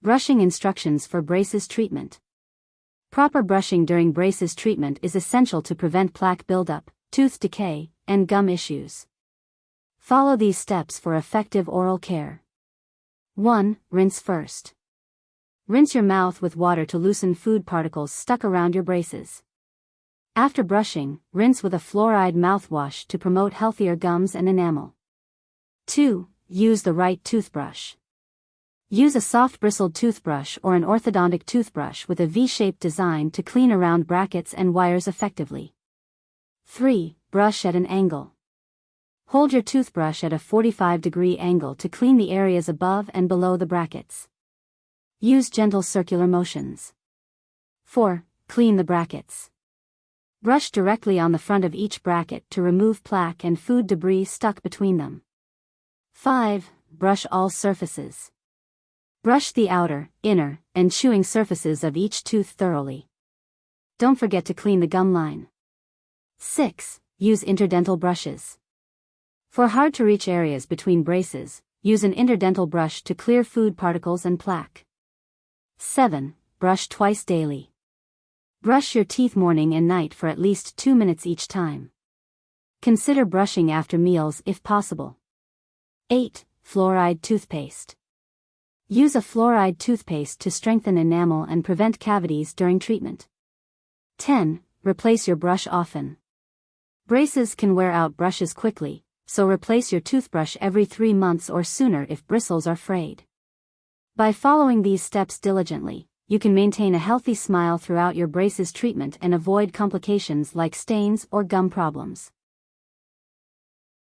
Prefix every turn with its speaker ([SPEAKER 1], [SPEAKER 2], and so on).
[SPEAKER 1] Brushing instructions for braces treatment. Proper brushing during braces treatment is essential to prevent plaque buildup, tooth decay, and gum issues. Follow these steps for effective oral care. 1. Rinse first. Rinse your mouth with water to loosen food particles stuck around your braces. After brushing, rinse with a fluoride mouthwash to promote healthier gums and enamel. 2. Use the right toothbrush. Use a soft-bristled toothbrush or an orthodontic toothbrush with a V-shaped design to clean around brackets and wires effectively. 3. Brush at an angle. Hold your toothbrush at a 45-degree angle to clean the areas above and below the brackets. Use gentle circular motions. 4. Clean the brackets. Brush directly on the front of each bracket to remove plaque and food debris stuck between them. 5. Brush all surfaces. Brush the outer, inner, and chewing surfaces of each tooth thoroughly. Don't forget to clean the gum line. 6. Use interdental brushes. For hard-to-reach areas between braces, use an interdental brush to clear food particles and plaque. 7. Brush twice daily. Brush your teeth morning and night for at least 2 minutes each time. Consider brushing after meals if possible. 8. Fluoride toothpaste. Use a fluoride toothpaste to strengthen enamel and prevent cavities during treatment. 10. Replace your brush often. Braces can wear out brushes quickly, so replace your toothbrush every 3 months or sooner if bristles are frayed. By following these steps diligently, you can maintain a healthy smile throughout your braces treatment and avoid complications like stains or gum problems.